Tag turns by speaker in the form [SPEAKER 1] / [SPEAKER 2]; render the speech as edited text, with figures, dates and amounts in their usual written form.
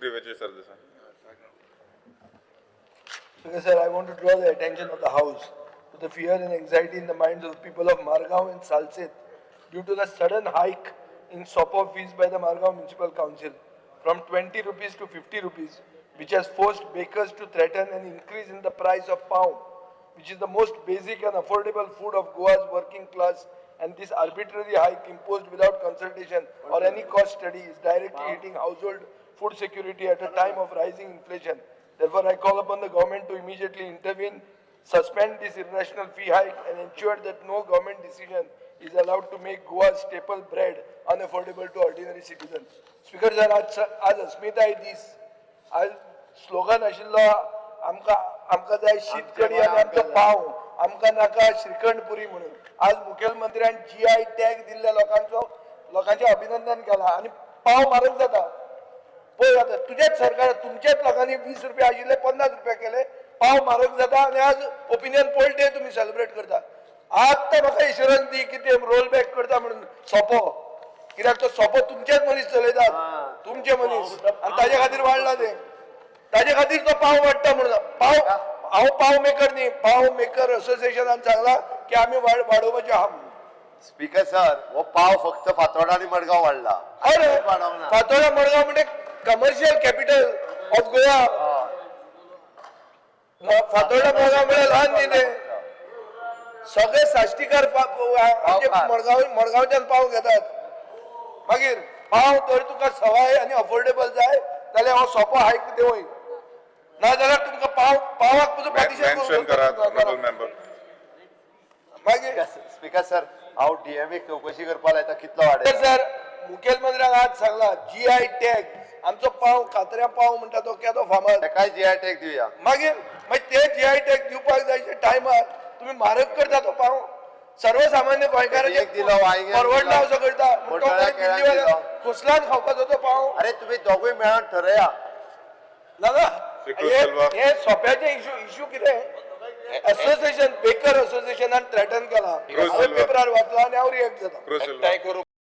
[SPEAKER 1] Shri Vijay Sardesai.
[SPEAKER 2] Because, sir, I want to draw the attention of the House to the fear and anxiety in the minds of the people of Margao and Salset due to the sudden hike in SOPO fees by the Margao Municipal Council from 20 rupees to 50 rupees, which has forced bakers to threaten an increase in the price of pav, which is the most basic and affordable food of Goa's working class, and this arbitrary hike imposed without consultation or any cost study is directly hitting household food security at a time of rising inflation. Therefore, I call upon the government to immediately intervene, suspend this irrational fee hike and ensure that no government decision is allowed to make Goa's staple bread unaffordable to ordinary citizens. Speaker, sir, आज अस्मिता आहे दीस. आज slogan आशिल्लो आमका जाय शीतकडी आणि आमचो पाव, आमका नाका श्रीखंडपुरी म्हणून. आज मुख्यमंत्र्यान GI टॅग दिल्ल्या लोकांचे अभिनंदन केला आणि पाव मारक जाता. पळय आता तुझ्याच सरकार तुमच्याच लोकांनी 20 रुपये आशिल्ले 50 रुपये केले, पाव मारक जाता आणि आज ओपिनियन पोल डे तुम्ही सेलिब्रेट करता. आता म्हाका इन्शुरन्स दी की ते रोल बॅक करता म्हणून सोपो, कित्याक तो सोपो तुमचेच मनीस चलयतात, तुमचे मनीस, आणि ताजे खातीर वाडला ते, ताजे खातीर तो पाव वाडटा म्हणून. हांव पाव मेकर न्ही, पाव मेकर असोसिएशनान सांगला की आमी वाडोवपाचे आहा.
[SPEAKER 3] स्पीकर सर, वो पाव फक्त फातोर्डा आणि मडगाव वाढला.
[SPEAKER 2] अरे फातोर्डा मडगाव म्हणजे commercial capital of Goa. Fatorda Madgaon म्हणजे लहान न्ही ते, सगळे साश्टीकार मडगावच्यान पाव घेतात. मागीर पाव तर तुका सवाय आणि अफोर्डेबल जाय जाल्यार हो सोपो हायक देवय, ना जाल्यार तुमकां पावाक तुजो
[SPEAKER 1] Mention करा, honorable member.
[SPEAKER 2] मागीर
[SPEAKER 3] स्पीकर सर, हांव DMA चौकशी करपाक लायता कितलो वाडे.
[SPEAKER 2] सर, मुखेलमंत्र्याक आज सांगला GI टॅग आमचो पाव कात्र्या पाव म्हणटा तो केदो फामाद.
[SPEAKER 3] काय GI टॅग दिवया.
[SPEAKER 2] मागीर ते GI टॅग दिवपाक जायच्या टायमार तुम्ही मारक करता तो पाव. सर्वसामान्य गोंयकारांचे परवडना असो करता. कुसलान खावपाचो तो पाव.
[SPEAKER 3] अरे तुम्ही दोघूय मेळून ठरया
[SPEAKER 2] ना हे सोप्याचे इशू कितें. असोसिएशन बेकर असोसिएशनान थ्रेटन केला, पेपरार वाचला आणि हांव रिएक्ट जाता.